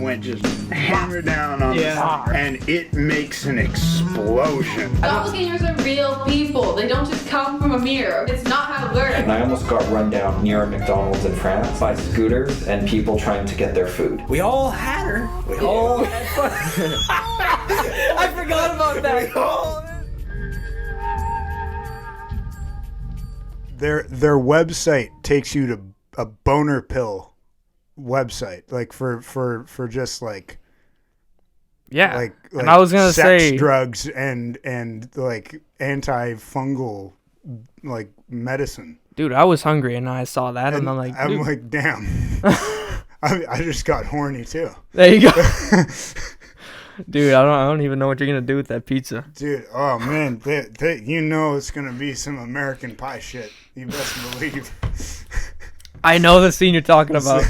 went just hammer down on the fire, and it makes an explosion. Doppelgangers are real people. They don't just come from a mirror. It's not how it works. And I almost got run down near a McDonald's in France by scooters and people trying to get their food. We all had her. We all had fun. I forgot about that. Their website takes you to a boner pill website, like for just like like and I was gonna sex, say drugs and like antifungal like medicine. Dude, I was hungry and I saw that and I'm like, damn. I just got horny too. There you go. Dude, I don't even know what you're gonna do with that pizza. Dude, oh man, you know it's gonna be some American Pie shit. You best believe. I know the scene you're talking about,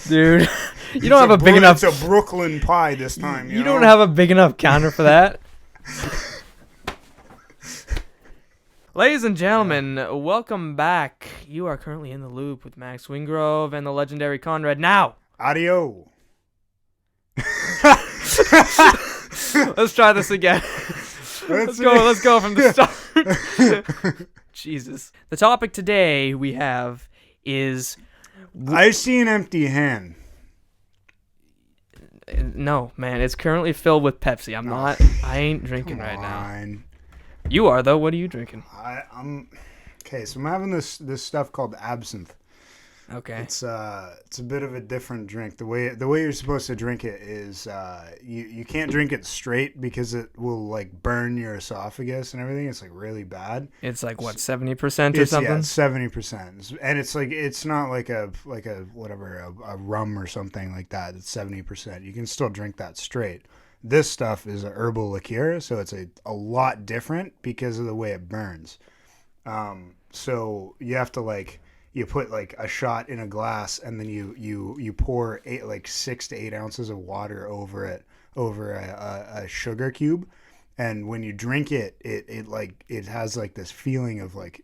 dude. You don't have a big enough. It's a Brooklyn Pie this time. You know? Don't have a big enough counter for that. Ladies and gentlemen, welcome back. You are currently in the loop with Max Wingrove and the legendary Conrad. Now, audio. Let's try this again. Let's go from the start. Jesus. The topic today we have is... I see an empty hand. No, man. It's currently filled with Pepsi. I ain't drinking right now. You are, though. What are you drinking? I'm... Okay, so I'm having this stuff called absinthe. Okay. It's a bit of a different drink. The way you're supposed to drink it is you can't drink it straight because it will like burn your esophagus and everything. It's like really bad. It's like what, 70% or something? Yeah, 70%. And it's like it's not like a rum or something like that. It's 70%. You can still drink that straight. This stuff is a herbal liqueur, so it's a lot different because of the way it burns. So you have to you put like a shot in a glass and then you pour 6 to 8 ounces of water over a sugar cube, and when you drink it has like this feeling of like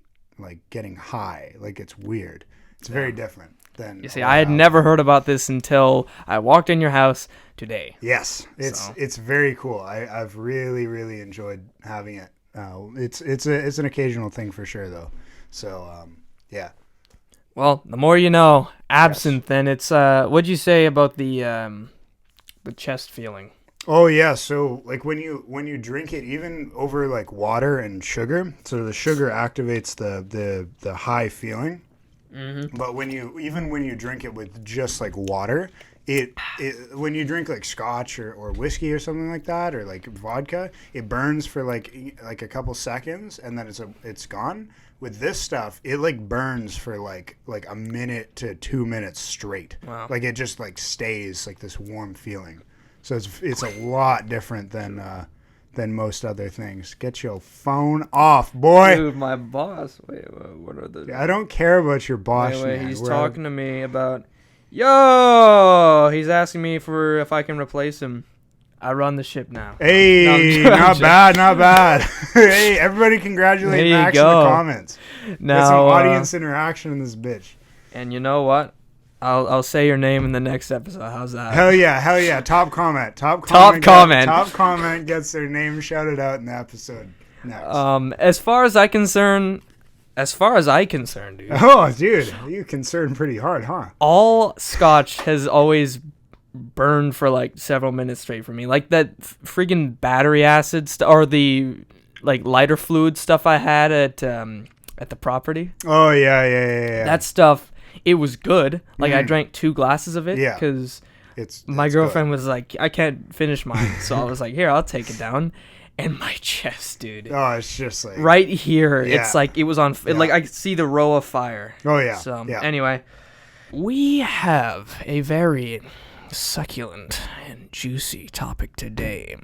getting high. Like it's weird. It's very different than. You see, I had never heard about this until I walked in your house today. Yes, it's very cool. I've really enjoyed having it. It's an occasional thing for sure though. So yeah. Well, the more you know, absinthe. Then it's what'd you say about the chest feeling? Oh yeah, so like when you drink it, even over like water and sugar, so the sugar activates the high feeling. Mm-hmm. But when you drink it with just like water, it when you drink like scotch or whiskey or something like that, or like vodka, it burns for like a couple seconds and then it's gone. With this stuff, it like burns for like a minute to 2 minutes straight. Wow. Like it just like stays like this warm feeling. So it's a lot different than most other things. Get your phone off, boy. Dude, my boss. Wait, what are the? I don't care about your boss. Wait, man. he's talking to me about. Yo, he's asking me if I can replace him. I run the ship now. Hey, not bad. Hey, everybody congratulate Max in the comments. Now, get some audience interaction in this bitch. And you know what? I'll say your name in the next episode. How's that? Hell yeah. Top comment gets their name shouted out in the episode next. As far as I concerned, dude. Oh, dude, you concerned pretty hard, huh? All scotch has always burned for like several minutes straight for me. Like that freaking battery acid or the like lighter fluid stuff I had at the property. Oh yeah. That stuff, it was good. Like I drank 2 glasses of it because my girlfriend was like, I can't finish mine, so I was like, here, I'll take it down. And my chest, dude. Oh, it's just like right here. It's like it was on. Like I could see the row of fire. Oh yeah. So anyway, we have a very succulent and juicy topic today.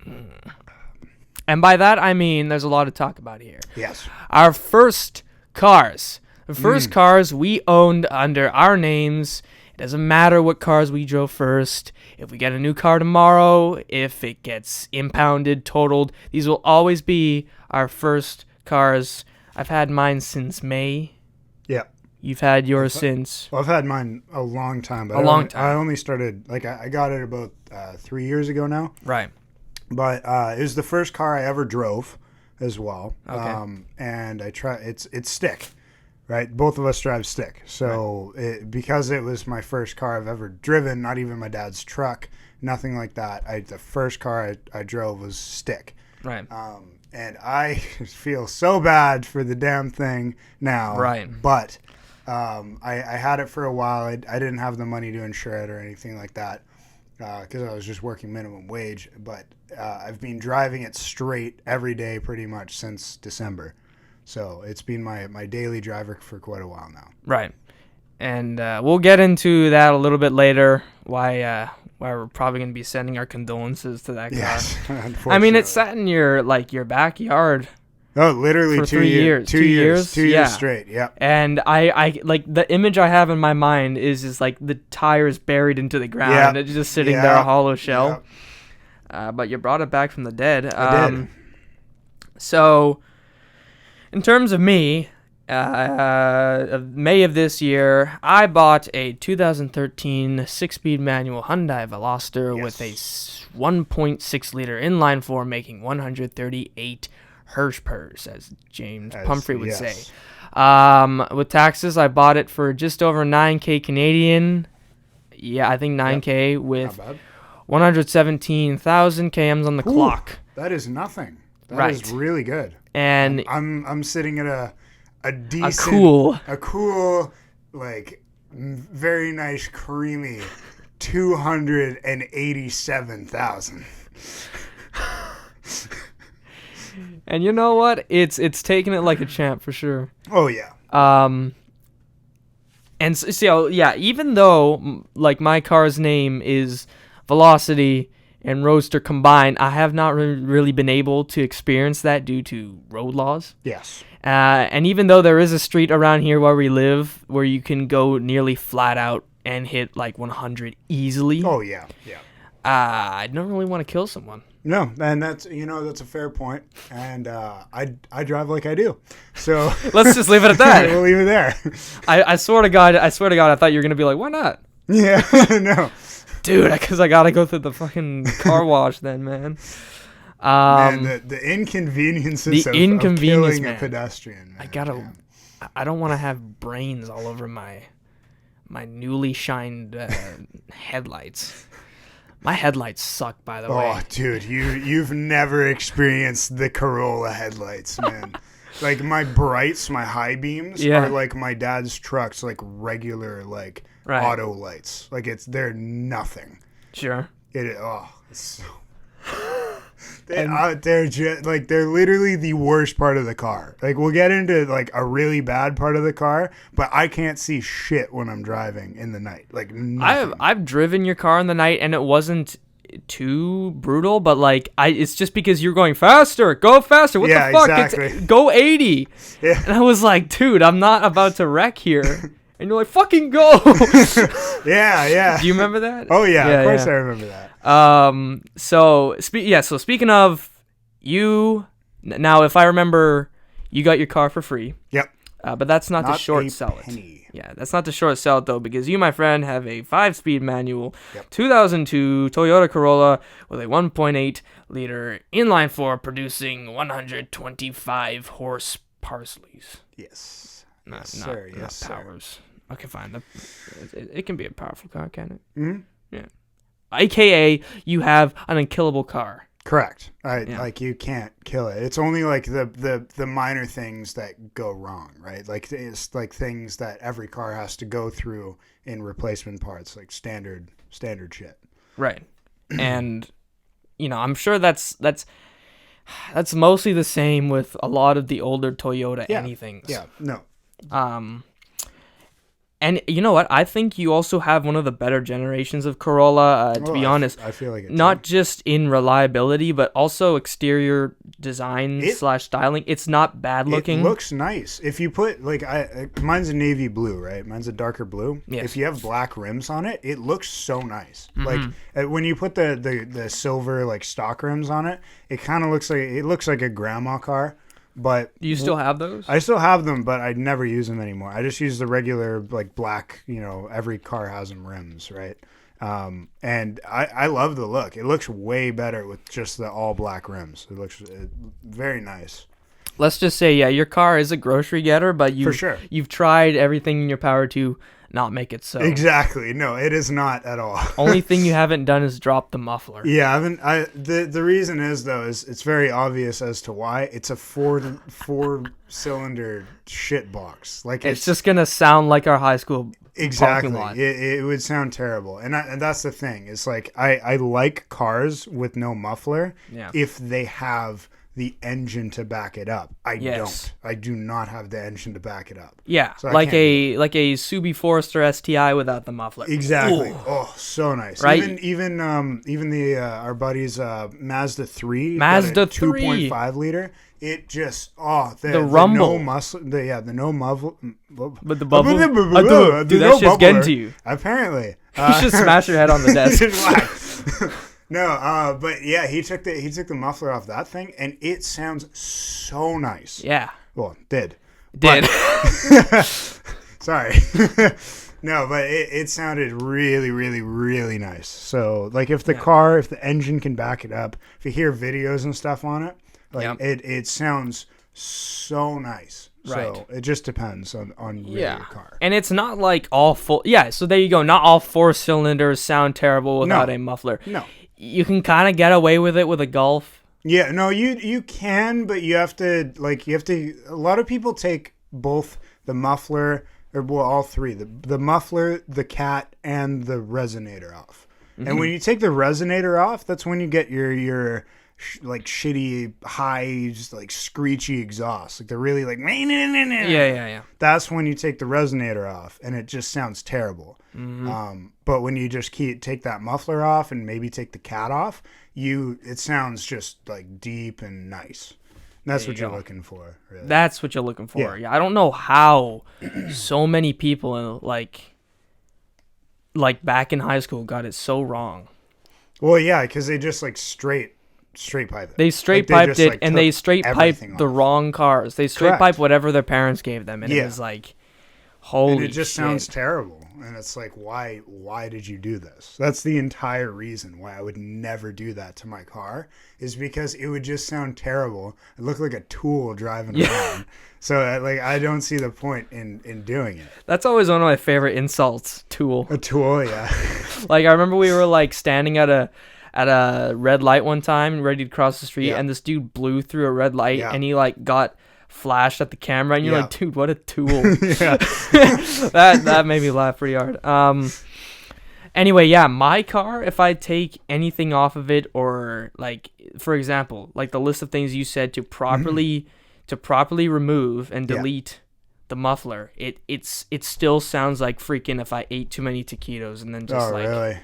And by that, I mean there's a lot to talk about here. Yes. Our first cars. The first cars we owned under our names. It doesn't matter what cars we drove first. If we get a new car tomorrow, if it gets impounded, totaled, these will always be our first cars. I've had mine since May. Yeah. You've had yours since. Well, I've had mine a long time, but I only started, like, I got it about 3 years ago now. Right. But it was the first car I ever drove as well. Okay. And it's stick, right? Both of us drive stick. So because it was my first car I've ever driven, not even my dad's truck, nothing like that. The first car I drove was stick. Right. And I feel so bad for the damn thing now. Right. But I had it for a while. I didn't have the money to insure it or anything like that because I was just working minimum wage. But I've been driving it straight every day pretty much since December. So it's been my daily driver for quite a while now. Right. And we'll get into that a little bit later, why we're probably going to be sending our condolences to that car. Yes, unfortunately. I mean, it sat in your backyard. Oh, literally for 2 3 years. 2 years? 2 years Yeah. straight, yeah. And I like the image I have in my mind is like the tires buried into the ground. Yeah. And it's just sitting Yeah. there, a hollow shell. Yeah. But you brought it back from the dead. I did. So, in terms of me, of May of this year, I bought a 2013 six-speed manual Hyundai Veloster with a 1.6 liter inline four, making 138 Hirschpers, as James Pumphrey would say. With taxes, I bought it for just over 9K Canadian. Yeah, I think 9K with 117,000 kms on the clock. That is nothing. That is really good. And I'm sitting at a decent, a cool, like very nice, creamy 287,000. And you know what? It's taking it like a champ for sure. Oh yeah. And so yeah, even though like my car's name is Velocity and Roadster combined, I have not really been able to experience that due to road laws. Yes. And even though there is a street around here where we live where you can go nearly flat out and hit like 100 easily. Oh yeah, yeah. I don't really want to kill someone. No, and that's a fair point, and I drive like I do, so let's just leave it at that. We'll leave it there. I swear to God, I thought you were gonna be like, why not? Yeah, no, dude, because I gotta go through the fucking car wash then, man. And the inconveniences of killing a pedestrian. Man. I don't want to have brains all over my newly shined headlights. My headlights suck, by the way. Oh, dude, you've never experienced the Corolla headlights, man. Like my brights, my high beams are like my dad's truck's like regular like auto lights. Like they're nothing. Sure. It's so they're just like they're literally the worst part of the car. Like we'll get into like a really bad part of the car, but I can't see shit when I'm driving in the night. Like nothing. I've driven your car in the night and it wasn't too brutal, but like it's just because you're going faster. Go faster. What the fuck? Exactly. Go 80. Yeah. And I was like, dude, I'm not about to wreck here. And you're like, fucking go. Yeah. Do you remember that? Oh yeah, of course I remember that. So speaking of you, now if I remember, you got your car for free. Yep. But that's not to short sell it. Yeah, that's not to short sell it though, because you, my friend, have a 5-speed manual, 2002 Toyota Corolla with a 1.8 liter inline four, producing 125 horse Parsleys. Yes. Not Yes, powers. Sir. Okay, fine. It can be a powerful car, can it? Mm-hmm. Yeah. AKA, you have an unkillable car. Correct. Like you can't kill it. It's only like the minor things that go wrong, right? Like it's like things that every car has to go through in replacement parts, like standard shit. Right. And I'm sure that's mostly the same with a lot of the older Toyota anythings. Yeah. No. And you know what? I think you also have one of the better generations of Corolla, to be honest. I feel like it not just in reliability, but also exterior design / styling. It's not bad looking. It looks nice. If you put mine's a navy blue, right? Mine's a darker blue. Yes. If you have black rims on it, it looks so nice. Mm-hmm. Like when you put the silver like stock rims on it, it kind of looks like a grandma car. But Do you still have those? I still have them, but I never use them anymore. I just use the regular like black. Every car has them rims, right? And I love the look. It looks way better with just the all black rims. It looks very nice. Let's just say, yeah, your car is a grocery getter, but For sure. you've tried everything in your power to not make it so. Exactly. No, it is not at all. Only thing you haven't done is drop the muffler. Yeah, the reason is it's very obvious as to why. It's a four cylinder shit box. Like It's just gonna sound like our high school exactly. parking lot. It would sound terrible, and that's the thing. It's like I like cars with no muffler Yeah. if they have the engine to back it up. I Yes. don't. I do not have the engine to back it up. Yeah, So I like can't a Subi Forester STI without the muffler. Exactly. Ooh. Oh, so nice. Right? Even the our buddy's Mazda 3, Mazda 3. 2.5 liter. It just The rumble. no muscle. The no muffle. But the bubble, dude, that shit's getting to you. Apparently, You should smash your head on the desk. No, but yeah, he took the muffler off that thing, and it sounds so nice. Yeah, Well, did. Sorry. No, but it sounded really, really, really nice. So, like, if the engine can back it up, if you hear videos and stuff on it, like, it sounds so nice. Right. So, it just depends on really your car. And it's not like all full. Yeah, so there you go. Not all four cylinders sound terrible without a muffler. No. You can kind of get away with it with a Golf. Yeah, no, you can, but you have to, a lot of people take both the muffler, or well, all three, the muffler, the cat, and the resonator off. Mm-hmm. And when you take the resonator off, that's when you get your shitty, high, just like screechy exhaust. Like they're really like, Yeah. That's when you take the resonator off, and it just sounds terrible. Mm-hmm. But when you just take that muffler off and maybe take the cat off, it sounds just like deep and nice. And that's what you're looking for. Really. That's what you're looking for. Yeah, I don't know how so many people like back in high school got it so wrong. Well, yeah, because they just like straight pipe it. They straight piped it, and they straight piped the wrong cars. They straight piped whatever their parents gave them, and it was like, holy shit. And it just sounds terrible. And it's like, why did you do this? That's the entire reason why I would never do that to my car, is because it would just sound terrible. It looked like a tool driving around. So I don't see the point in doing it. That's always one of my favorite insults, tool. A tool, yeah. Like, I remember we were like standing at a red light one time, ready to cross the street, and this dude blew through a red light, and he like got flashed at the camera, and you're like, dude, what a tool. that made me laugh pretty hard. Anyway, yeah, my car, if I take anything off of it, or like, for example, like the list of things you said to properly remove and delete the muffler, it still sounds like freaking if I ate too many taquitos and then just really?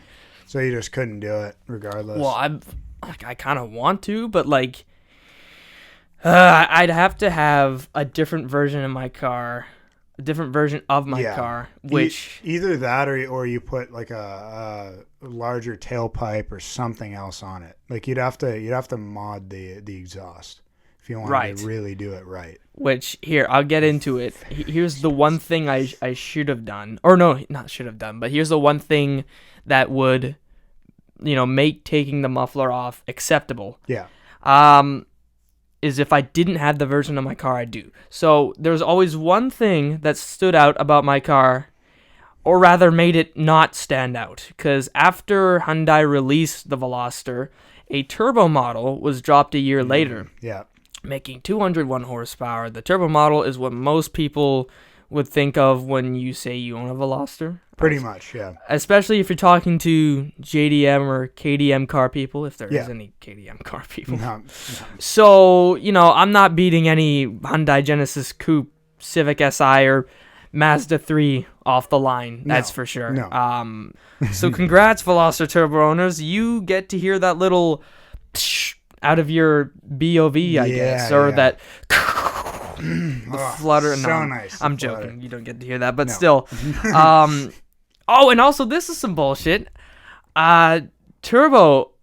So you just couldn't do it regardless? Well, I kind of want to, but like, I'd have to have a different version of my car, which either that or you put like a larger tailpipe or something else on it. Like you'd have to mod the exhaust if you wanted to really do it right. Which, here, I'll get into it. Here's the one thing I should have done, or no, not should have done, but here's the one thing that would, make taking the muffler off acceptable. Yeah. Is if I didn't have the version of my car I do. So there's always one thing that stood out about my car, or rather made it not stand out. Because after Hyundai released the Veloster, a turbo model was dropped a year later. Yeah. Making 201 horsepower. The turbo model is what most people would think of when you say you own a Veloster. Pretty much, yeah. Especially if you're talking to JDM or KDM car people, if there is any KDM car people. No. So, I'm not beating any Hyundai Genesis Coupe, Civic Si, or Mazda 3 off the line. That's for sure. No. So congrats, Veloster Turbo owners. You get to hear that little out of your BOV, I guess, or that the flutter. So no, nice. I'm joking. You don't get to hear that, but still. Oh, and also, this is some bullshit. Turbo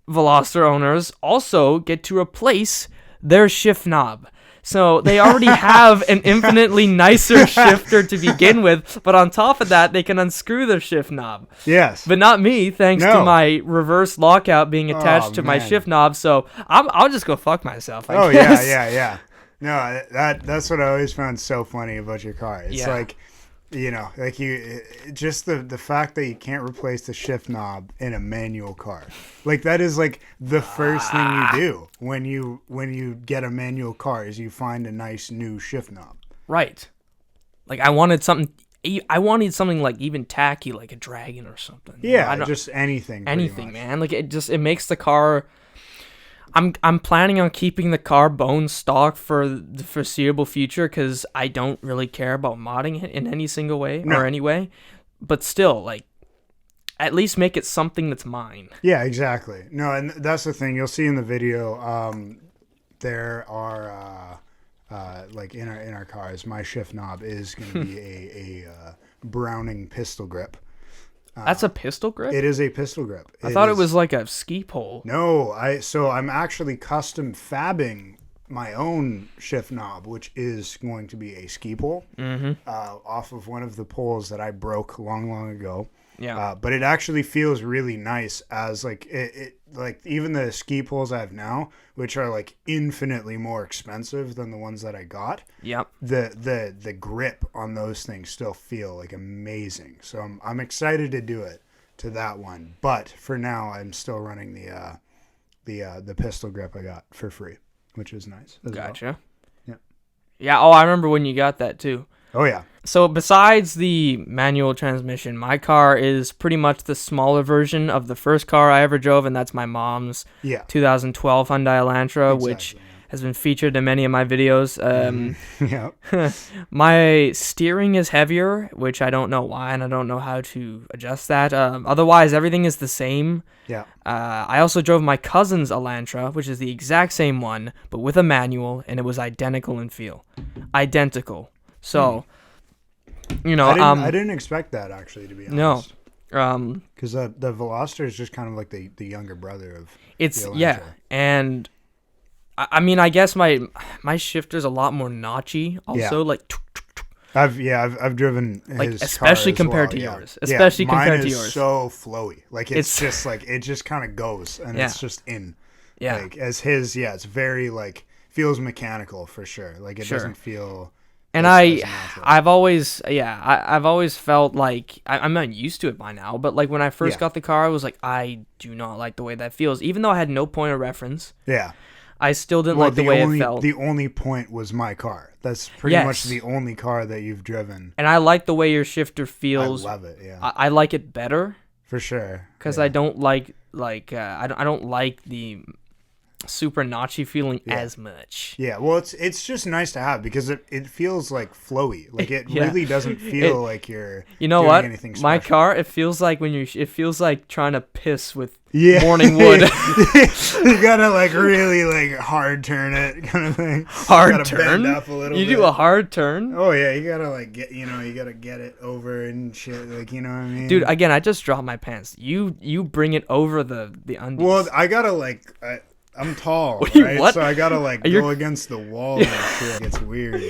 Veloster owners also get to replace their shift knob. So they already have an infinitely nicer shifter to begin with, but on top of that, they can unscrew their shift knob. Yes. But not me, thanks to my reverse lockout being attached to my man. shift knob. So I'll just go fuck myself. I yeah, guess. yeah. No, that's what I always found so funny about your car. It's like, like just the fact that you can't replace the shift knob in a manual car. Like that is like the first thing you do when you get a manual car is you find a nice new shift knob. Right. Like I wanted something like even tacky, like a Dragon or something. Yeah, just anything. Anything, man. Like it makes the car. I'm planning on keeping the car bone stock for the foreseeable future because I don't really care about modding it in any single way or any way. But still, like, at least make it something that's mine. Yeah, exactly. No, and that's the thing. You'll see in the video, there are like in our cars, my shift knob is going to be a Browning pistol grip. That's a pistol grip? It is a pistol grip. I thought it was like a ski pole. No, I'm actually custom fabbing my own shift knob, which is going to be a ski pole off of one of the poles that I broke long ago. Yeah. But it actually feels really nice as like it like even the ski poles I have now, which are like infinitely more expensive than the ones that I got. Yep. The grip on those things still feel like amazing. So I'm excited to do it to that one. But for now, I'm still running the pistol grip I got for free, which is nice. Gotcha. Well. Yeah. Yeah. Oh, I remember when you got that too. Oh yeah. So besides the manual transmission, my car is pretty much the smaller version of the first car I ever drove, and that's my mom's 2012 Hyundai Elantra, which has been featured in many of my videos. My steering is heavier, which I don't know why, and I don't know how to adjust that. Otherwise, everything is the same. Yeah. I also drove my cousin's Elantra, which is the exact same one, but with a manual, and it was identical in feel. Identical. So, I didn't expect that actually, to be honest. No, because the Veloster is just kind of like the younger brother of. It's the Elantra. And I mean, I guess my shifter's a lot more notchy. Also, like. I've driven like his especially car compared as to well. yours. Especially compared to Mine yours. is so flowy. Like it's just like it just kind of goes and it's just in. Yeah. Like as his, it's very like feels mechanical for sure. Like it doesn't feel. And I've always felt like I'm not used to it by now, but like when I first got the car, I was like, I do not like the way that feels. Even though I had no point of reference. Yeah. I still didn't like the way it felt. The only point was my car. That's pretty much the only car that you've driven. And I like the way your shifter feels. I love it, yeah. I like it better. For sure. Because I don't like I don't like the super notchy feeling as much. Yeah, well, it's just nice to have because it feels like flowy. Like it really doesn't feel like you're. You know doing what? Anything special. My car, it feels like it feels like trying to piss with morning wood. You gotta like really like hard turn it kind of thing. Hard turn? Bend up a little you bit. do a hard turn? Oh yeah, you gotta like get you gotta get it over and shit. Like you know what I mean? Dude, again, I just dropped my pants. You bring it over the undies. Well, I gotta like. I'm tall, Wait, right? So I gotta like go against the wall and shit. It's weird.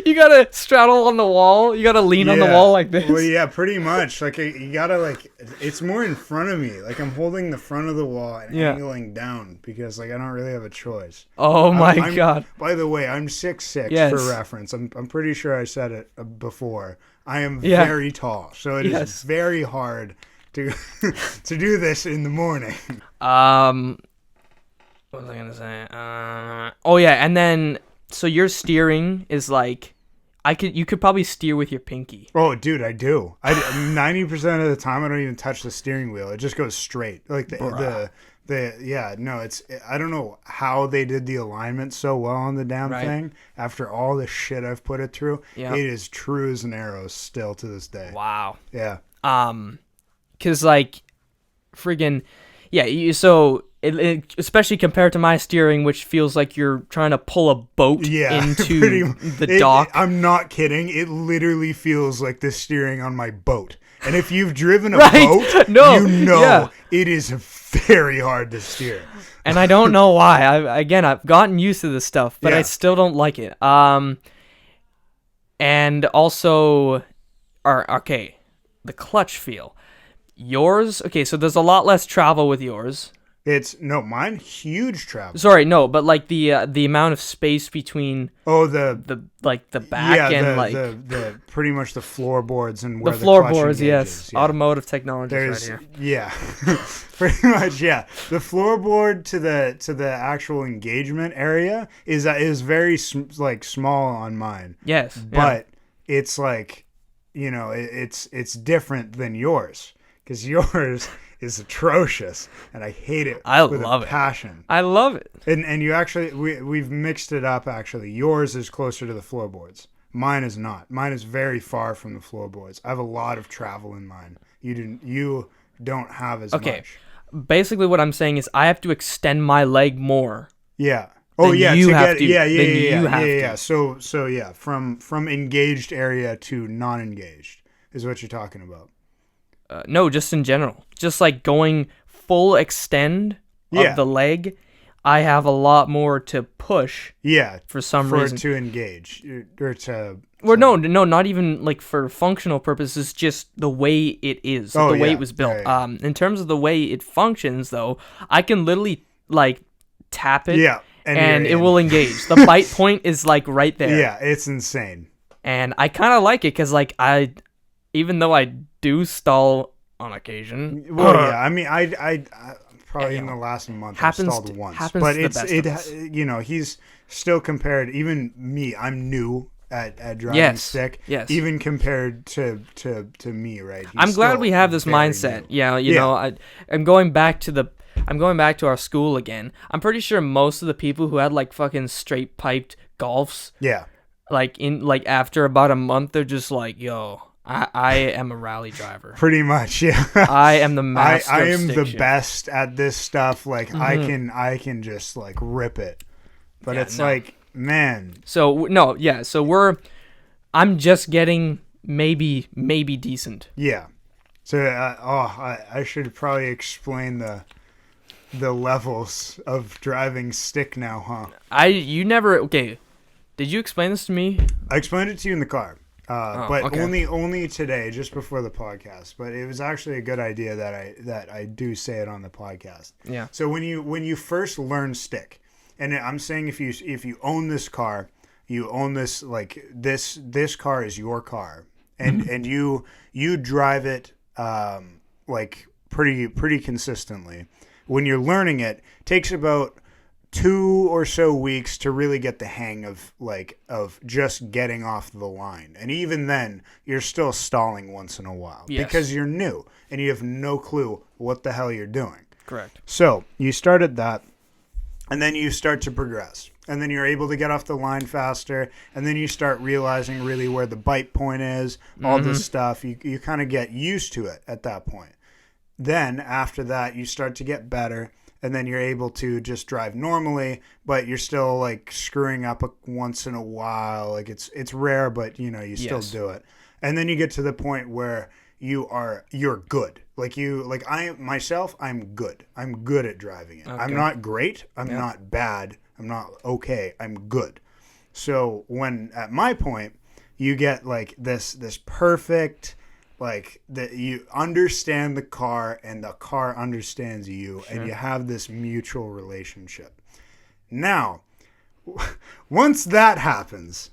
You gotta straddle on the wall. You gotta lean on the wall like this. Well, yeah, pretty much. Like you gotta like, it's more in front of me. Like I'm holding the front of the wall and angling down because like I don't really have a choice. Oh my god! By the way, I'm 6'6" for reference. I'm pretty sure I said it before. I am very tall, so it is very hard to to do this in the morning. What was I gonna say? Oh yeah, and then so your steering is like, you could probably steer with your pinky. Oh, dude, I do. 90% of the time I don't even touch the steering wheel. It just goes straight. Like I don't know how they did the alignment so well on the damn thing. After all the shit I've put it through, it is true as an arrow still to this day. Wow. Yeah. Cause like, friggin', It, especially compared to my steering, which feels like you're trying to pull a boat into the dock. I'm not kidding. It literally feels like the steering on my boat. And if you've driven a Right. boat, No. you know Yeah. it is very hard to steer. And I don't know why. I've gotten used to this stuff, but I Yeah. still don't like it. And also, okay, the clutch feel. Yours, okay, so there's a lot less travel with yours. Mine huge travel. Sorry, no, but like the amount of space between Oh, the back and the pretty much the floorboards and where the the clutch floorboards, yes. engages, yeah. Automotive technology right here. Yeah, pretty much, yeah. The floorboard to the actual engagement area is very small on mine. Yes, But it's like, it's different than yours, because yours is atrocious, and I hate it. I with love a it. passion. I love it. And you actually, we've mixed it up. Actually, yours is closer to the floorboards. Mine is not. Mine is very far from the floorboards. I have a lot of travel in mine. You don't have as much. Basically, what I'm saying is I have to extend my leg more. Yeah. Oh Then yeah. you to have get to. yeah Then yeah you have yeah. to. So yeah. From engaged area to non-engaged is what you're talking about. No, just in general. Just like going full extend Yeah. of the leg, I have a lot more to push Yeah. for some For reason. it to engage or to. Or no, not even like for functional purposes, just the way it is, Oh, the way yeah. it was built. Yeah, In terms of the way it functions, though, I can literally like tap it, Yeah. and you're it in. will engage. The bite point is like right there. Yeah, it's insane. And I kind of like it because like even though I do stall on occasion. Well, yeah. I mean, I probably Yeah, in the last month happens I've stalled to- once, happens but to the it's best of us. he's still compared. Even me, I'm new at driving Yes, stick. yes. Even compared to me, right? He's I'm glad still we have this very mindset. new. Yeah, you know, I'm going back to our school again. I'm pretty sure most of the people who had like fucking straight piped golfs, Yeah. like after about a month, they're just like, yo, I am a rally driver. Pretty much, yeah. I am the master. I of am stick the shift. best at this stuff. Like I can just like rip it, but Yeah, it's no. like, man, So no, yeah. So I'm just getting maybe decent. yeah. So I should probably explain the levels of driving stick now, huh? You never okay. Did you explain this to me? I explained it to you in the car, but okay. only today, just before the podcast. But it was actually a good idea that I do say it on the podcast. Yeah. So when you first learn stick, and I'm saying if you own this car, you own this like this car is your car, and you drive it like pretty consistently. When you're learning it takes about 2 or so weeks to really get the hang of just getting off the line. And even then, you're still stalling once in a while because you're new and you have no clue what the hell you're doing. Correct. So you start at that, and then you start to progress. And then you're able to get off the line faster, and then you start realizing really where the bite point is, all this stuff. You kind of get used to it at that point. Then after that, you start to get better, and then you're able to just drive normally, but you're still like screwing up once in a while. Like it's rare, but you still do it. And then you get to the point where you're good. I'm good. I'm good at driving it. Okay. I'm not great. I'm not bad. I'm not okay. I'm good. So when at my point, you get like this perfect, like that you understand the car and the car understands you, and you have this mutual relationship. Now, once that happens,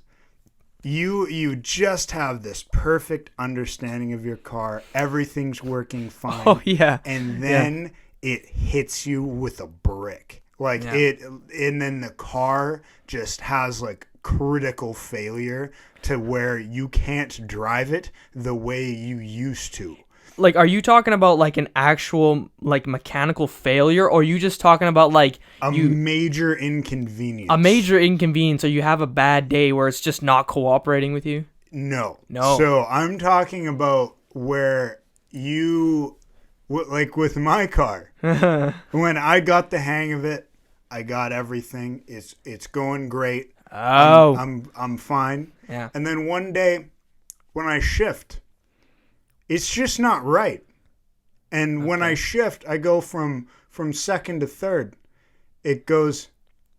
you just have this perfect understanding of your car. Everything's working fine. Oh yeah. And then it hits you with a brick. And then the car just has like critical failure to where you can't drive it the way you used to. Like, are you talking about like an actual like mechanical failure, or are you just talking about like major inconvenience? A major inconvenience, or you have a bad day where it's just not cooperating with you? No. No. So I'm talking about where like with my car, when I got the hang of it, I got everything. It's going great. Oh. I'm fine. Yeah. And then one day when I shift, it's just not right. And when I shift, I go from second to third. It goes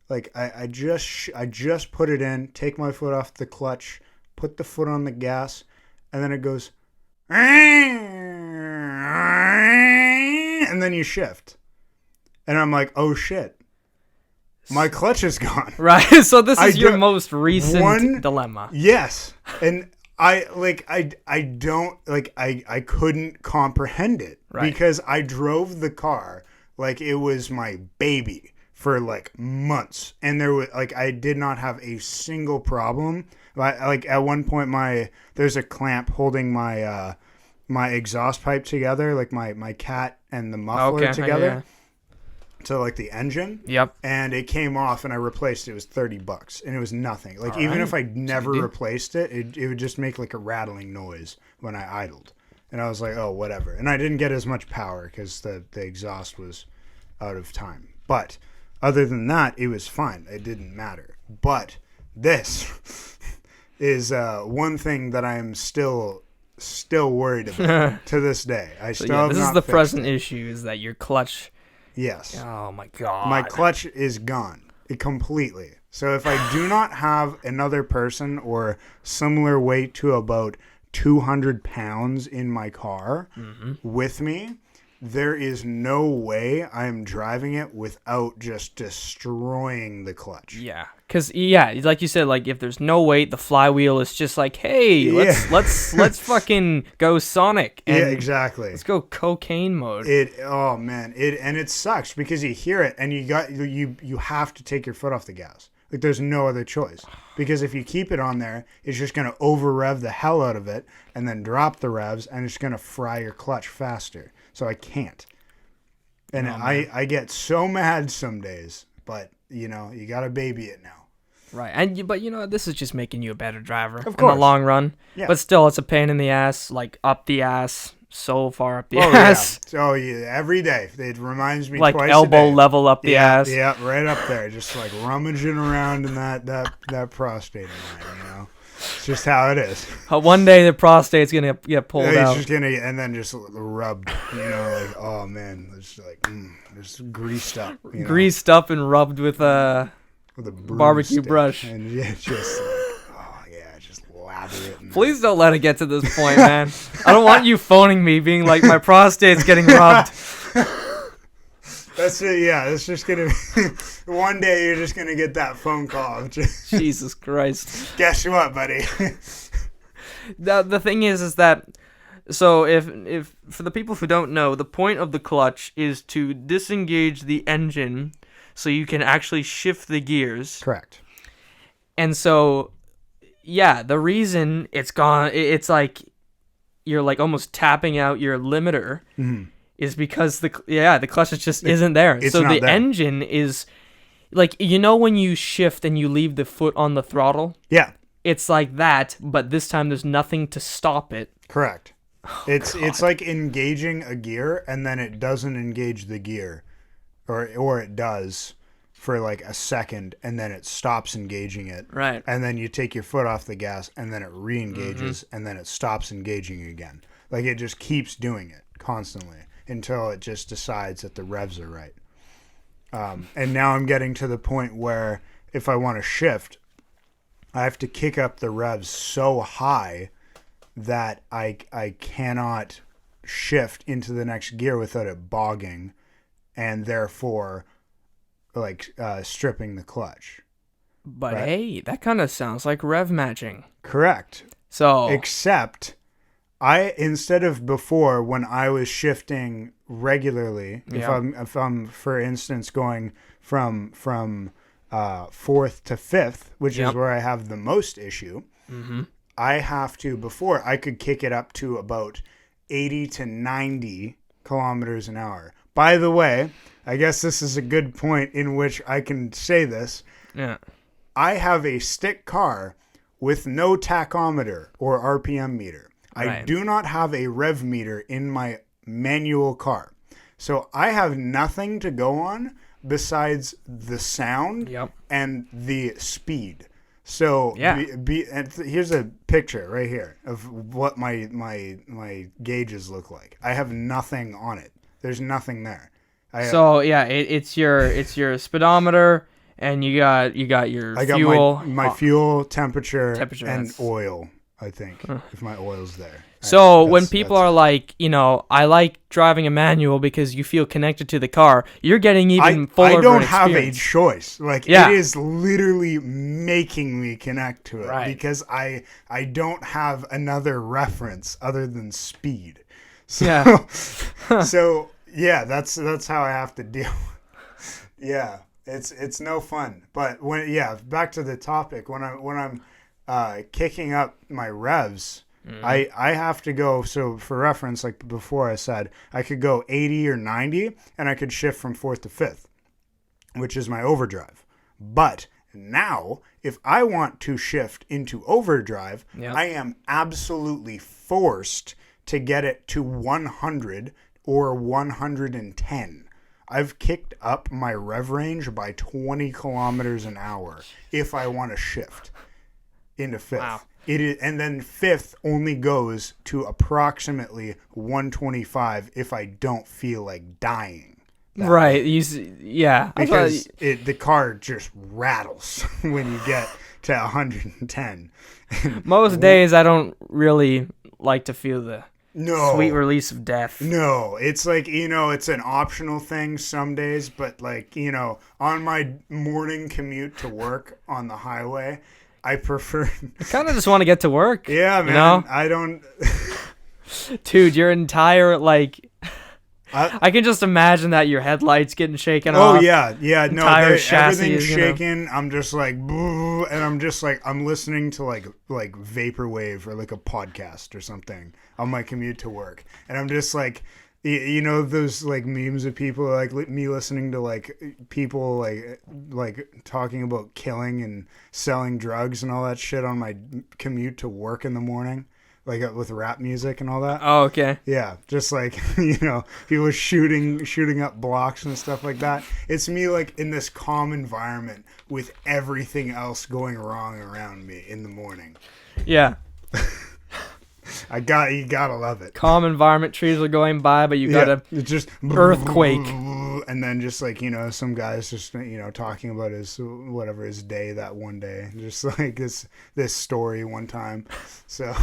like I just put it in, take my foot off the clutch, put the foot on the gas, and then it goes, and then you shift. And I'm like, oh shit, my clutch is gone. Right. So this is your most recent dilemma. Yes. And I couldn't comprehend it because I drove the car like it was my baby for like months, and I did not have a single problem. Like at one point, there's a clamp holding my my exhaust pipe together, like my cat and the muffler together. Yeah. To like the engine. Yep. And it came off and I replaced it. It was $30 and it was nothing. Like even if I never replaced it, it would just make like a rattling noise when I idled. And I was like, oh, whatever. And I didn't get as much power because the exhaust was out of time. But other than that, it was fine. It didn't matter. But this is one thing that I'm still worried about to this day. I still have this not is the fixed present it. issue, is that your clutch. Yes. Oh my god. My clutch is gone completely. So if I do not have another person or similar weight to about 200 pounds in my car with me, there is no way I'm driving it without just destroying the clutch. Yeah. Cause like you said, like if there's no weight, the flywheel is just like, hey, let's fucking go Sonic. And exactly. Let's go cocaine mode. Oh man, it sucks because you hear it and you have to take your foot off the gas. Like there's no other choice, because if you keep it on there, it's just gonna over rev the hell out of it and then drop the revs, and it's gonna fry your clutch faster. So I can't. And I get so mad some days, but you gotta baby it now. Right, but this is just making you a better driver in the long run. Yeah. But still, it's a pain in the ass, like up the ass, so far up the ass. Yeah. Oh yeah, every day it reminds me like twice elbow a day. level up the ass. Yeah, right up there, just like rummaging around in that prostate of mine. It's just how it is. One day the prostate's gonna get pulled It's out. just gonna, and then just rubbed. Like oh man, it's like just greased up. Greased up and rubbed with a barbecue brush. And just like, just lather it. Please don't let it get to this point, man. I don't want you phoning me being like, my prostate's getting rubbed. That's it. Yeah, it's just gonna be one day you're just gonna get that phone call. Jesus Christ. Guess what, buddy? The thing is that, so if for the people who don't know, the point of the clutch is to disengage the engine so you can actually shift the gears. Correct. And so, the reason it's gone, it's like you're like almost tapping out your limiter. Is because the clutch just isn't there. So the engine is like, when you shift and you leave the foot on the throttle. Yeah. It's like that, but this time there's nothing to stop it. Correct. It's like engaging a gear and then it doesn't engage the gear, or it does for like a second and then it stops engaging it. Right. And then you take your foot off the gas and then it re-engages and then it stops engaging again. Like it just keeps doing it constantly until it just decides that the revs are right. And now I'm getting to the point where if I want to shift, I have to kick up the revs so high that I cannot shift into the next gear without it bogging, and therefore stripping the clutch. But right? Hey, that kind of sounds like rev matching. Correct. So except instead of before, when I was shifting regularly, if I'm for instance going from fourth to fifth, which is where I have the most issue, I have to, before I could kick it up to about 80 to 90 kilometers an hour. By the way, I guess this is a good point in which I can say this. Yeah. I have a stick car with no tachometer or RPM meter. I do not have a rev meter in my manual car. So I have nothing to go on besides the sound and the speed. So Yeah. here's a picture right here of what my gauges look like. I have nothing on it. There's nothing there. So yeah, it's your speedometer, and you got your I got fuel. my fuel, temperature, Temperature, and that's- oil. I think if my oil's there. So when That's- people that's are it. like, I like driving a manual because you feel connected to the car, you're getting even fuller I of don't an have a experience. choice. Like Yeah. it is literally making me connect to it Right. because I don't have another reference other than speed. So, Yeah. so yeah, that's how I have to deal. Yeah, it's no fun. But back to the topic. When I'm kicking up my revs, I have to go. So for reference, like before I said, I could go 80 or 90, and I could shift from fourth to fifth, which is my overdrive. But now, if I want to shift into overdrive, Yep. I am absolutely forced to get it to 100 or 110. I've kicked up my rev range by 20 kilometers an hour if I want to shift into fifth. Wow. It is, and then fifth only goes to approximately 125 if I don't feel like dying. Right. Yeah. I thought- Because the car just rattles when you get to 110. most days I don't really like to feel the No. sweet release of death. No, it's like, it's an optional thing some days, but like, on my morning commute to work on the highway, I prefer. I kind of just want to get to work. Yeah, man. You know? I don't. Dude, your entire I- I can just imagine that your headlights getting shaken Oh off. yeah. No, entire chassis everything's is, shaking. I'm just like, "Boo," and I'm just like, I'm listening to like vaporwave or like a podcast or something on my commute to work, and I'm just like, those like memes of people like me listening to like people like talking about killing and selling drugs and all that shit on my commute to work in the morning, like with rap music and all that. Oh, okay. Yeah, just like, people shooting up blocks and stuff like that. It's me like in this calm environment with everything else going wrong around me in the morning. Yeah. You gotta love it. Calm environment, trees are going by, but you gotta it's just earthquake. and then just like, some guys just talking about his day that one day, just like this story one time. So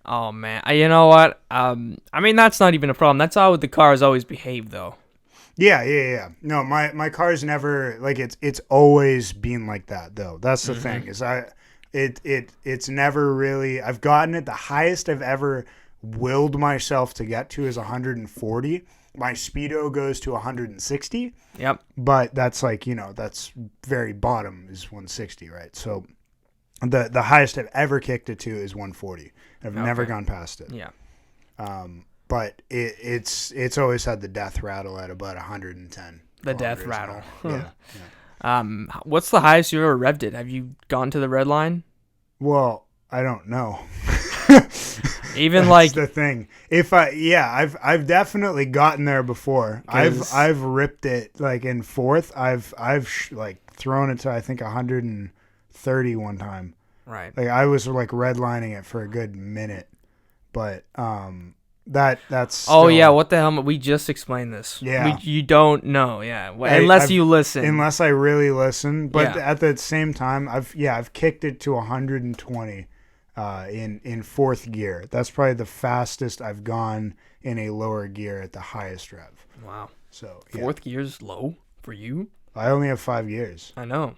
Oh man, you know what? I mean that's not even a problem. That's how the cars always behave, though. Yeah. No, my car's never like it's always been like that though. That's the thing is it's never really. I've gotten it. The highest I've ever willed myself to get to is 140. My speedo goes to 160. Yep. But that's like that's very bottom is 160, right? So the highest I've ever kicked it to is 140. I've never gone past it. Yeah. But it's always had the death rattle at about 110. The death kilometers an rattle. hour. Yeah. What's the highest you've ever revved it? Have you gone to the red line? Well, I don't know. Even That's the thing. I've definitely gotten there before. 'Cause- I've ripped it like in fourth. I've thrown it to I think 130 one time. right. Like I was like redlining it for a good minute, but that's Oh still, yeah, what the hell? We just explained this. Yeah. You don't know. Yeah. Unless you listen. unless I really listen. But Yeah. at the same time, I've kicked it to 120 in fourth gear. That's probably the fastest I've gone in a lower gear at the highest rev. Wow. So yeah. Fourth gear's low for you? I only have 5 gears. I know.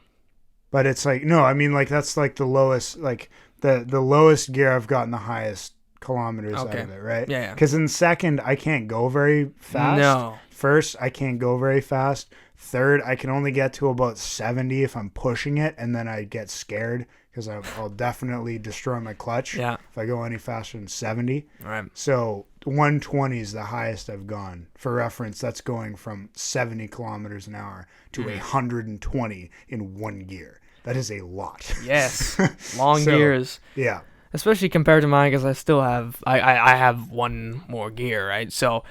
But it's like no, I mean like that's like the lowest, like the lowest gear I've gotten the highest kilometers out Okay. of it, right? Yeah. Because in second I can't go very fast. No. First I can't go very fast. Third I can only get to about 70 if I'm pushing it, and then I get scared because I'll definitely destroy my clutch Yeah. if I go any faster than 70. Right. So 120 is the highest I've gone. For reference, that's going from 70 kilometers an hour to 120 in one gear. That is a lot. Yes. Long So, gears. Yeah. Especially compared to mine, because I still have I have one more gear, right? So,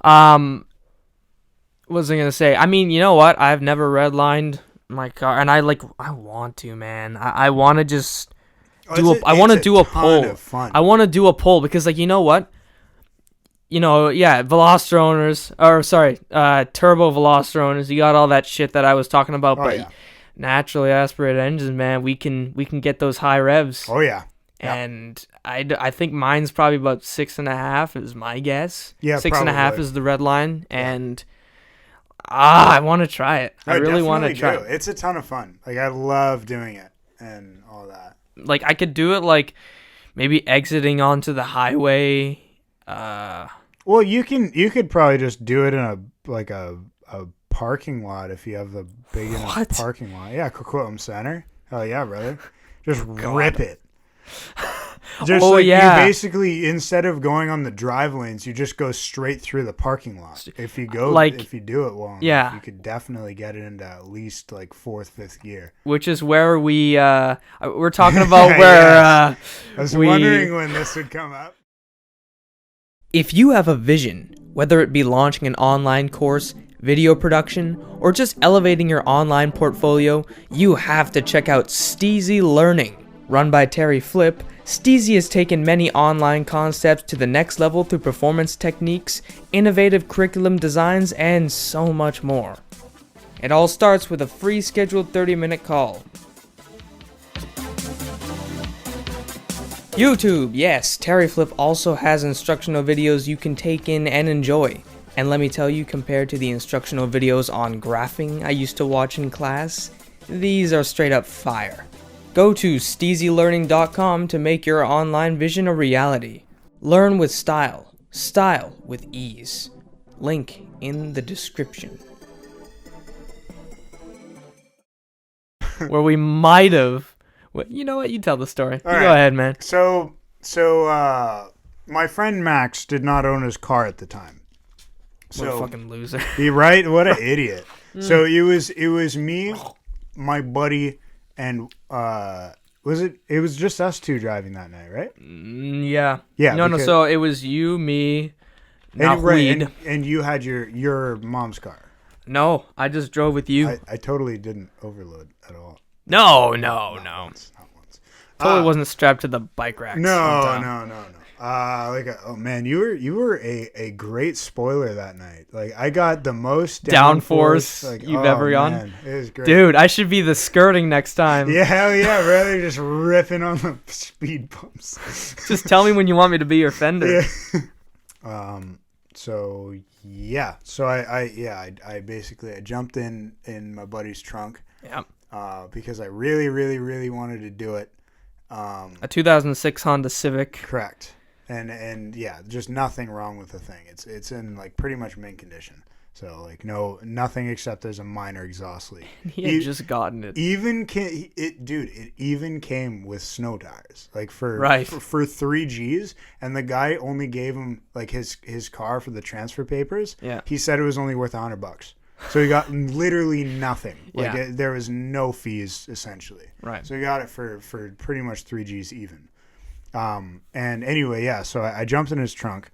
what was I gonna say? I mean, you know what? I've never redlined my car, and I want to, man. I want to just I It's want to do a ton poll. of fun. I want to do a poll because, like, you know what? Veloster owners, turbo Veloster owners, you got all that shit that I was talking about, but yeah. naturally aspirated engines, man, we can get those high revs. Oh yeah. And I think mine's probably about 6.5 is my guess. Yeah, 6.5 probably. is the red line, and I want to try it. I really want to try it. It's a ton of fun. Like, I love doing it and all that. Like, I could do it, like, maybe exiting onto the highway. Well, you could probably just do it in a parking lot if you have the big enough parking lot. Yeah, Coquitlam Center. Hell yeah, brother. Just rip it. Just you basically, instead of going on the drive lanes, you just go straight through the parking lot. If you do it well enough, you could definitely get it into at least like 4th, 5th gear. Which is where we're talking about where I was wondering when this would come up. If you have a vision, whether it be launching an online course, video production, or just elevating your online portfolio, you have to check out Steezy Learning. Run by Terry Flip, Steezy has taken many online concepts to the next level through performance techniques, innovative curriculum designs, and so much more. It all starts with a free scheduled 30-minute call. YouTube, yes, Terry Flip also has instructional videos you can take in and enjoy. And let me tell you, compared to the instructional videos on graphing I used to watch in class, these are straight up fire. Go to SteezyLearning.com to make your online vision a reality. Learn with style, style with ease. Link in the description. Where we might have... You know what? You tell the story. Go ahead, man. So, my friend Max did not own his car at the time. What a fucking loser. Right? What an idiot. So it was me, my buddy, and it was just us two driving that night, right? Yeah. Yeah. No, so it was you, me, Naweed. And you had your mom's car. No, I just drove with you. I totally didn't overload at all. No. Not once. Totally wasn't strapped to the bike rack. No. Oh man, you were a great spoiler that night. Like, I got the most downforce you've ever gone. It was great, dude. I should be the skirting next time. Yeah, hell yeah, brother. Just ripping on the speed bumps. Just tell me when you want me to be your fender. Yeah. So I basically jumped in my buddy's trunk. Yeah. Because I really, really, really wanted to do it. A 2006 Honda Civic. Correct. And yeah, just nothing wrong with the thing. It's in like pretty much mint condition. So like nothing except there's a minor exhaust leak. He had just gotten it. It even came with snow tires. Like for 3Gs, and the guy only gave him like his car for the transfer papers. Yeah. He said it was only worth $100. So he got literally nothing. Like there was no fees essentially. Right. So he got it for pretty much 3Gs even. And anyway, yeah. So I jumped in his trunk,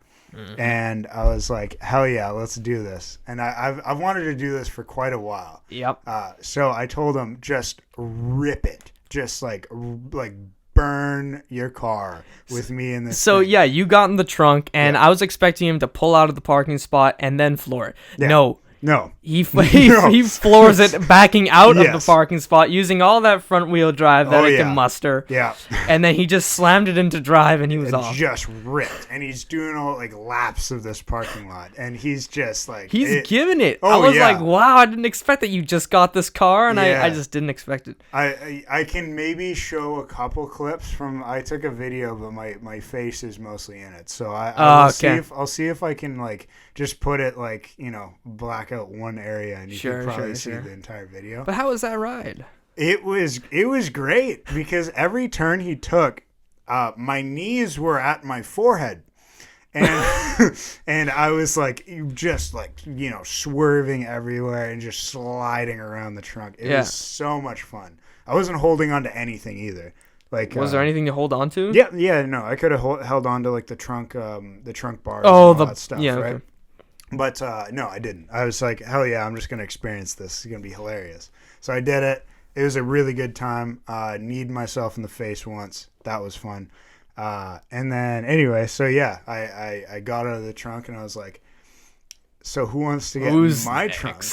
and I was like, "Hell yeah, let's do this!" And I've wanted to do this for quite a while. Yep. So I told him, just rip it, just like burn your car with me in this. So thing. yeah, you got in the trunk, and I was expecting him to pull out of the parking spot and then floor it. Yeah. No, he floors it backing out of the parking spot using all that front wheel drive that it can muster. Yeah. And then he just slammed it into drive and he was off. Just ripped. And he's doing all like laps of this parking lot. And he's just like... He's giving it. Oh, I was like, wow, I didn't expect that you just got this car. And I just didn't expect it. I can maybe show a couple clips from... I took a video, but my face is mostly in it. So I'll see if I can like just put it like, black out one area and you can probably see the entire video. But how was that ride? It was great because every turn he took, my knees were at my forehead, and and I was like just like swerving everywhere and just sliding around the trunk. It was so much fun. I wasn't holding on to anything either. Like, was there anything to hold on to? Yeah, no, I could have held on to like the trunk bars. Oh, and all that stuff, right? Okay. But no, I didn't. I was like, hell yeah, I'm just going to experience this. It's going to be hilarious. So I did it. It was a really good time. Kneed myself in the face once. That was fun. And then anyway, so yeah, I got out of the trunk and I was like, so who wants to get Who's in my next? trunk?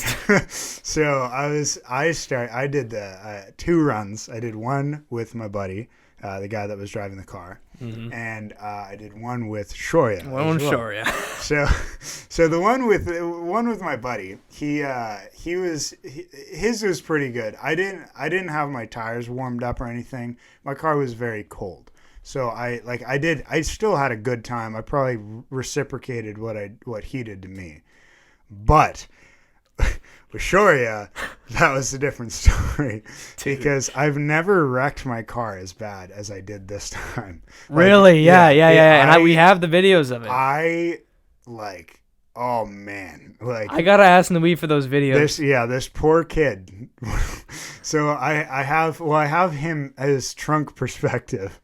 So I did the 2 runs. I did one with my buddy, the guy that was driving the car, and I did one with Shoria. So the one with my buddy, his was pretty good. I didn't have my tires warmed up or anything. My car was very cold. So I still had a good time. I probably reciprocated what he did to me. But with Shoria, that was a different story. Because I've never wrecked my car as bad as I did this time. Really? Yeah. And we have the videos of it. Oh man, I gotta ask Naweed for those videos. This poor kid. So I have him as trunk perspective.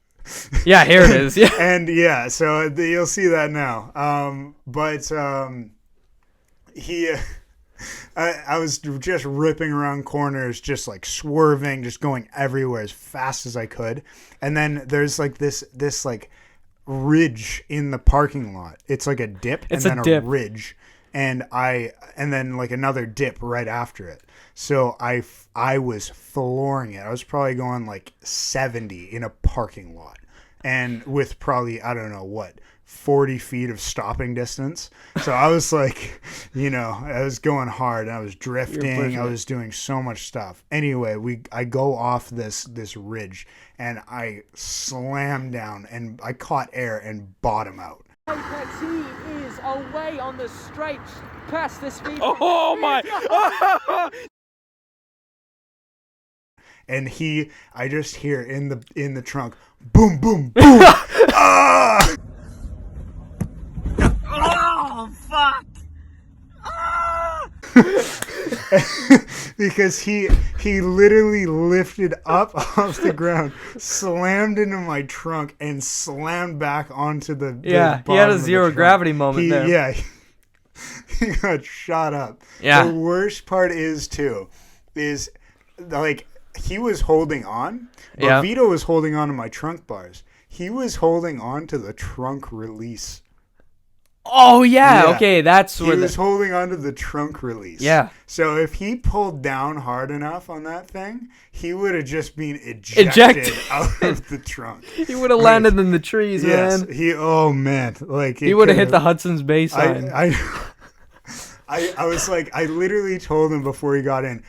Yeah, here it is. Yeah. And yeah, so you'll see that now. I was just ripping around corners, just like swerving, just going everywhere as fast as I could. And then there's like this like ridge in the parking lot. It's like a dip and then a ridge. And then like another dip right after it. So I was flooring it. I was probably going like 70 in a parking lot. And with probably, I don't know what, 40 feet of stopping distance. So I was like, I was going hard. I was drifting. I was doing so much stuff. Anyway, I go off this ridge and I slam down and I caught air and bottom out. Apex, he is away on the straight past the speed. Oh my! And I just hear in the trunk, boom, boom, boom. Ah! Oh fuck! Ah! Because he literally lifted up off the ground, slammed into my trunk, and slammed back onto the he had a zero gravity moment there. Yeah, he got shot up. Yeah. The worst part is like he was holding on, but Vito was holding on to my trunk bars. He was holding on to the trunk release. Oh yeah. Okay, that's where he was holding onto the trunk release. Yeah. So if he pulled down hard enough on that thing, he would have just been ejected out of the trunk. He would have landed in the trees, man. Oh man, like he would have hit the Hudson's Bay sign. I was like, I literally told him before he got in,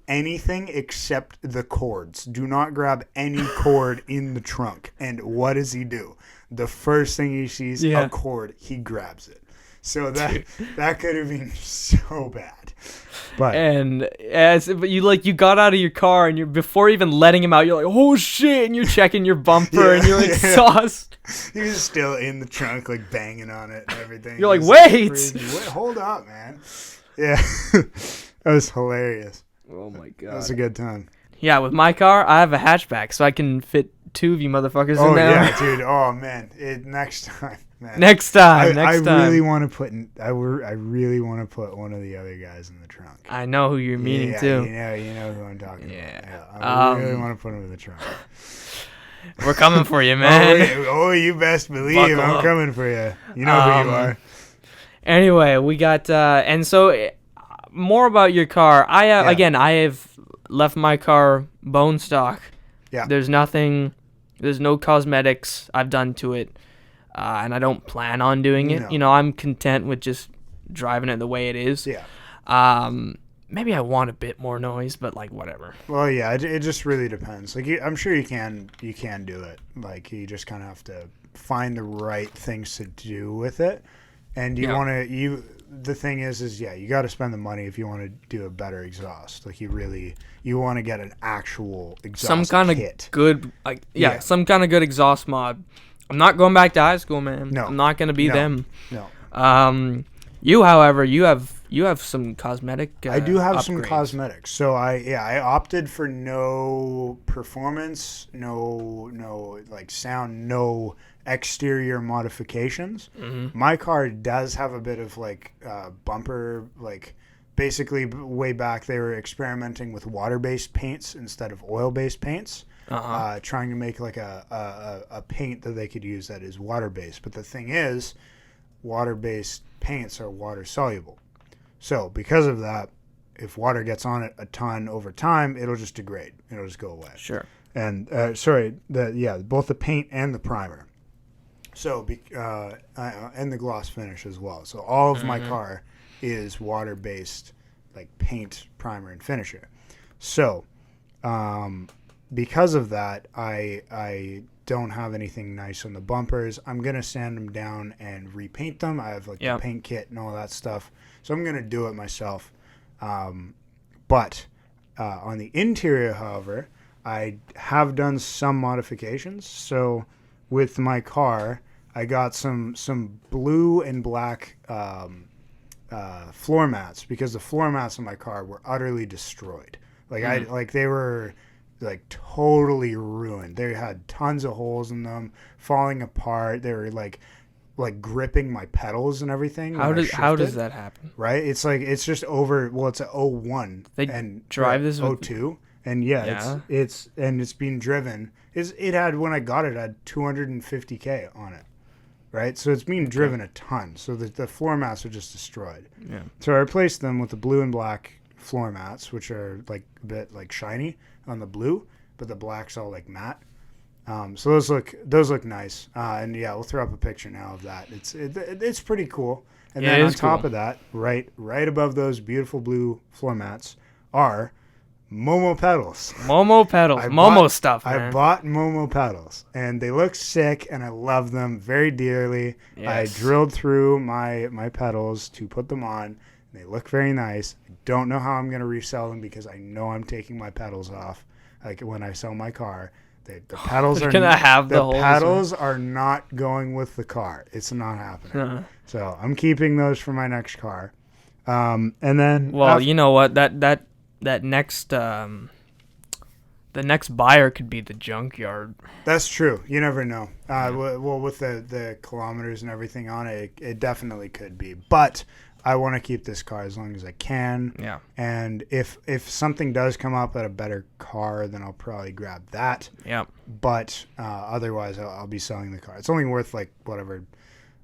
anything except the cords. Do not grab any cord in the trunk. And what does he do? The first thing he sees, a cord, he grabs it. So that could have been so bad. But you got out of your car and before even letting him out, you're like, oh shit, and you're checking your bumper and you're like sauced. He was still in the trunk, like banging on it and everything. You're like, wait, hold up, man. Yeah, that was hilarious. Oh my god, that was a good time. Yeah, with my car, I have a hatchback, so I can fit 2 of you motherfuckers in there. Oh yeah, dude. Oh man, next time, man. Next time. I really want to put. I really want to put one of the other guys in the trunk. I know who you're meaning to. You know who I'm talking about. Yeah. I really want to put him in the trunk. We're coming for you, man. You best believe I'm coming for you. You know who you are. Anyway, we got and so more about your car. I have left my car bone stock. Yeah. There's no cosmetics I've done to it, and I don't plan on doing it. No. I'm content with just driving it the way it is. Yeah. Maybe I want a bit more noise, but like whatever. Well, yeah, it just really depends. Like I'm sure you can do it. Like you just kind of have to find the right things to do with it, and the thing is you got to spend the money if you want to do a better exhaust. Like you want to get an actual exhaust some kind kit. Of good some kind of good exhaust mod. I'm not going back to high school, man. No, I'm not going to be them. No. You, however, you have You have some cosmetic. I do have some upgrades. cosmetics. So I opted for no performance, no like sound, no exterior modifications. My car does have a bit of like bumper, like basically way back they were experimenting with water-based paints instead of oil-based paints. Trying to make like a paint that they could use that is water-based. But the thing is, water-based paints are water soluble. So because of that, if water gets on it a ton over time, it'll just degrade. It'll just go away. Sure. And both the paint and the primer. So and the gloss finish as well. So all of my car is water-based, like paint, primer, and finisher. So because of that, I don't have anything nice on the bumpers. I'm gonna sand them down and repaint them. I have like the paint kit and all that stuff. So I'm going to do it myself. But on the interior, however, I have done some modifications. So with my car, I got some blue and black floor mats because the floor mats in my car were utterly destroyed. They were like totally ruined. They had tons of holes in them, falling apart. They were like gripping my pedals and everything. How does that happen? Right? It's like it's just over. Well, it's a 01 They and drive this with 02, and it's being driven. It had when I got it, it had 250K on it, right? So it's being driven a ton. So the floor mats are just destroyed. Yeah. So I replaced them with the blue and black floor mats, which are like a bit like shiny on the blue, but the black's all like matte. So those look nice, and we'll throw up a picture now of that. It's pretty cool. And then on top of that, right above those beautiful blue floor mats are Momo pedals. Momo pedals, Momo stuff. Man. I bought Momo pedals, and they look sick, and I love them very dearly. Yes. I drilled through my pedals to put them on. And they look very nice. I don't know how I'm gonna resell them because I know I'm taking my pedals off, like when I sell my car. The pedals are gonna have the pedals are not going with the car. It's not happening. So I'm keeping those for my next car. And then you know what? That next the next buyer could be the junkyard. That's true. You never know. Well, with the kilometers and everything on it, it definitely could be. But I want to keep this car as long as I can. Yeah. And if something does come up at a better car, then I'll probably grab that. Yeah. But otherwise, I'll be selling the car. It's only worth like whatever,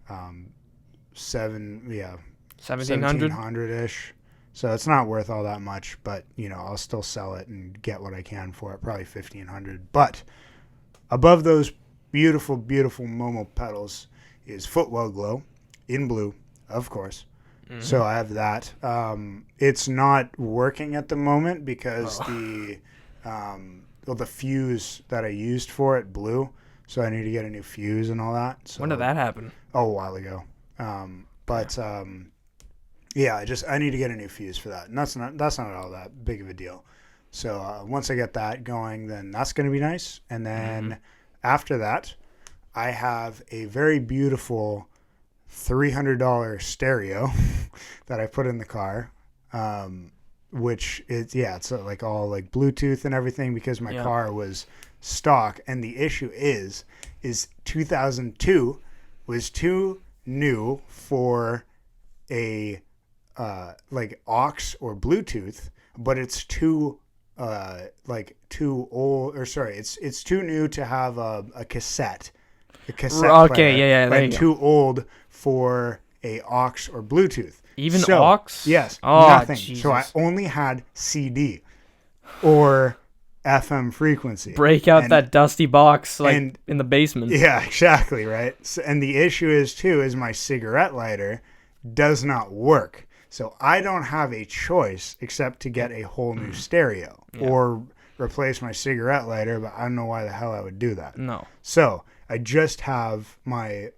1700 ish. So it's not worth all that much. But I'll still sell it and get what I can for it. Probably 1500. But above those beautiful, beautiful Momo pedals is Footwell Glow in blue, of course. So I have that. It's not working at the moment because the fuse that I used for it blew. So I need to get a new fuse and all that. So, when did that happen? Oh, a while ago. I need to get a new fuse for that, and that's not all that big of a deal. So once I get that going, then that's going to be nice. And then after that, I have a very beautiful $300 stereo that I put in the car, which it's like all like Bluetooth and everything because my car was stock. And the issue is 2002 was too new for a like aux or Bluetooth, but it's too old, or sorry, it's too new to have a cassette. A cassette player, like too old for a aux or Bluetooth. Even aux? Yes, nothing. Jesus. So I only had CD or FM frequency. Break out that dusty box in the basement. Yeah, exactly, right? So, and the issue is my cigarette lighter does not work. So I don't have a choice except to get a whole new stereo or replace my cigarette lighter, but I don't know why the hell I would do that. No. So I just have my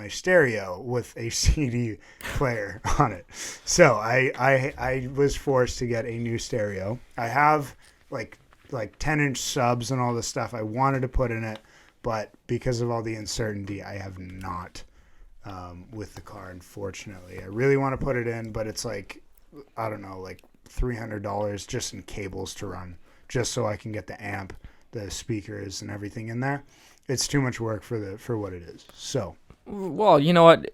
stereo with a CD player on it. So I was forced to get a new stereo. I have like 10-inch subs and all the stuff I wanted to put in it, but because of all the uncertainty, I have not with the car. Unfortunately, I really want to put it in, but it's like, I don't know, like $300 just in cables to run, just so I can get the amp, the speakers, and everything in there. It's too much work for what it is. So, well, you know what?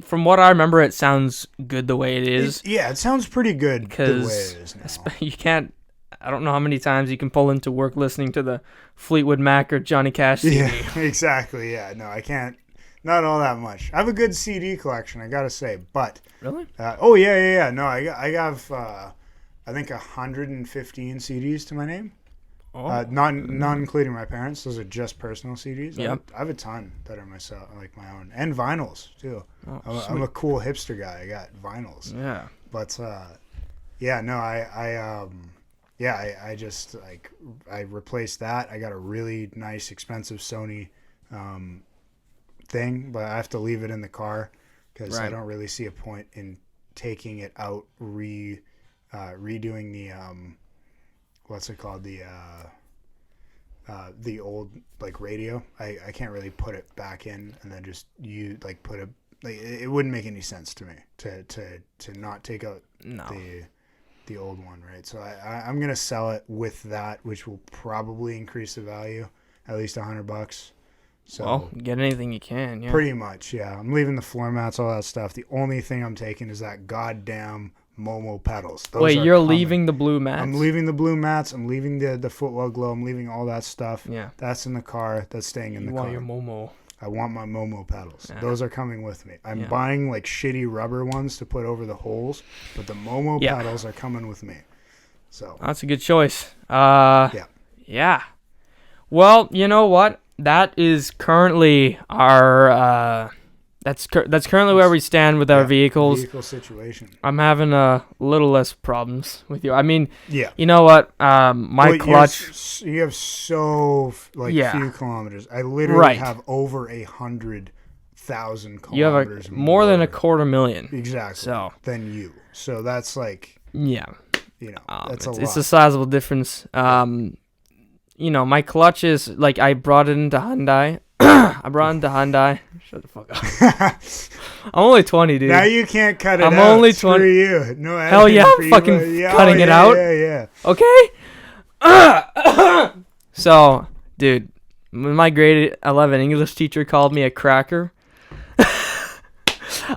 From what I remember, it sounds good the way it is. It sounds pretty good the way it is now. You can't. I don't know how many times you can pull into work listening to the Fleetwood Mac or Johnny Cash CD. Yeah, exactly. Yeah, no, I can't. Not all that much. I have a good CD collection, I gotta say. But really? Yeah. No, I have I think 115 CDs to my name. Oh. Not including my parents. Those are just personal CDs. Yep. I have a ton that are myself, like my own, and vinyls too. Oh, I'm a cool hipster guy. I got vinyls. Yeah. But I just like I replaced that. I got a really nice, expensive Sony thing, but I have to leave it in the car because I don't really see a point in taking it out, redoing the what's it called, the old like radio. I can't really put it back in and then just put it, like, it wouldn't make any sense to me to not take out the old one, right? So I'm gonna sell it with that, which will probably increase the value at least $100. So well, get anything you can. Yeah. Pretty much, yeah. I'm leaving the floor mats, all that stuff. The only thing I'm taking is that goddamn Momo pedals. Wait, you're leaving the blue mats? I'm leaving the blue mats. I'm leaving the footwell glow. I'm leaving all that stuff. Yeah. That's in the car. That's staying in the car. You want your Momo. I want my Momo pedals. Yeah. Those are coming with me. I'm buying like shitty rubber ones to put over the holes, but the Momo pedals are coming with me. So that's a good choice. Yeah. Well, you know what? That is currently our that's currently where we stand with our vehicles. Vehicle situation. I'm having a little less problems with you. I mean, yeah. You know what? My clutch. You have so few kilometers. I literally have over 100,000 kilometers. You have more than 250,000. Exactly. Than you. So that's like. Yeah. You know, that's a lot. It's a sizable difference. You know, my clutch is like I brought it into Hyundai. Shut the fuck up. I'm only 20, dude. Now you can't cut it out. I'm only 20. Screw you. No. Hell yeah, I'm fucking cutting it out. Yeah. Okay. So, dude, when my grade 11 English teacher called me a cracker,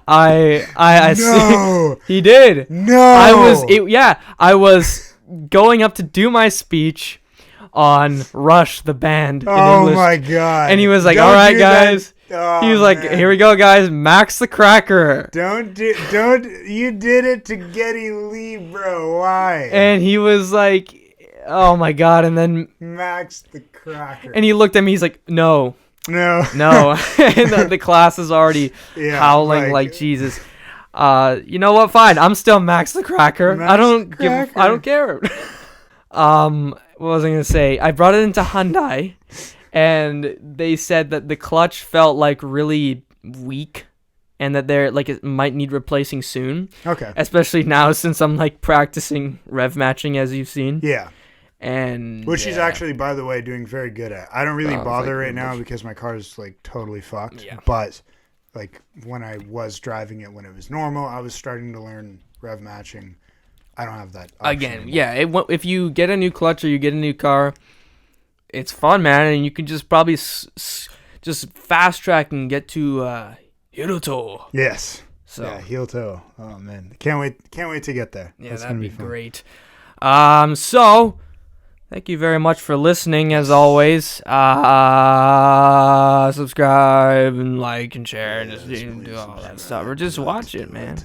I no. See, he did. No. I was going up to do my speech on Rush the band in English. Oh my god. And he was like, Don't all right, do guys. Oh, he was like, man. here we go, guys. Max the cracker. Don't you did it to Getty Lee, bro. Why? And he was like, oh my god. And then Max the cracker. And he looked at me, he's like, no. No. And the class is already howling like Jesus. You know what? Fine. I'm still Max the cracker. Max I don't care. What was I gonna say? I brought it into Hyundai, and they said that the clutch felt like really weak, and that it might need replacing soon. Okay. Especially now since I'm like practicing rev matching, as you've seen. Yeah. And which he's actually, by the way, doing very good at. I don't really bother right now much. because my car is like totally fucked. Yeah. But like when I was driving it when it was normal, I was starting to learn rev matching. I don't have that option anymore. If you get a new clutch or you get a new car, it's fun, man, and you can just probably just fast track and get to Hiroto. Yes. So yeah, heel toe. Oh man, can't wait to get there. Yeah, that'd be great. So thank you very much for listening. As always, subscribe and like and share and just do all that stuff, or just watch it, man.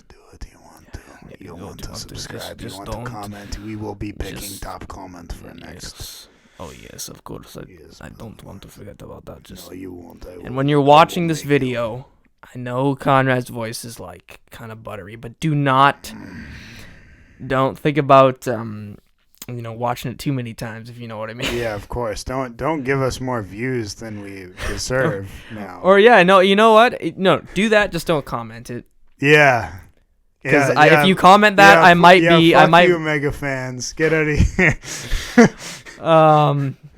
You don't want to subscribe. You want to comment. We will be picking top comment for next. Oh yes, of course. I don't want to forget about that. No, you won't. And when you're watching this video, I know Conrad's voice is like kind of buttery, but don't think about watching it too many times, if you know what I mean. Yeah, of course. Don't give us more views than we deserve now. Or you know what? No, do that. Just don't comment it. Yeah. Because if you comment that, I might be. Fuck you, mega fans. Get out of here.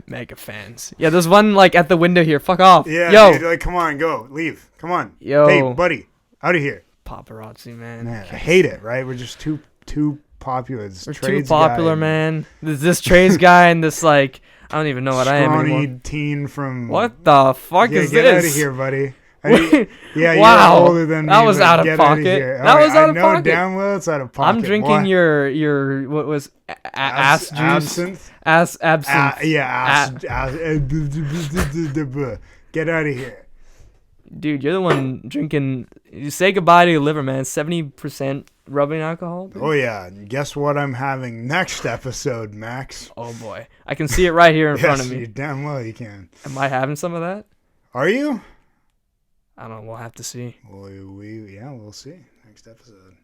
Mega fans. Yeah, there's one like at the window here. Fuck off. Yeah, Yo. dude, like, come on, go, leave. Come on. Yo. Hey, buddy, out of here. Paparazzi, man. Man, I hate it. Right? We're just too popular. This We're too trades popular, guy, man. This trades guy and this like I don't even know what I am scrawny anymore. teen from. What the fuck Yeah, is get this? out of here, buddy. Yeah, Wow. you're older than me. That was but out of get pocket. here. That was out of I pocket. know damn well it's out of pocket. I'm drinking Boy. your what was ass juice? Absinthe. Absinthe. Get out of here. Dude, you're the one drinking. You say goodbye to your liver, man. 70% rubbing alcohol. Dude. Oh yeah, and guess what I'm having next episode, Max? Oh boy, I can see it right here in front of You me. damn well you can. Am I having some of that? Are you? I don't know. We'll have to see. We'll see next episode.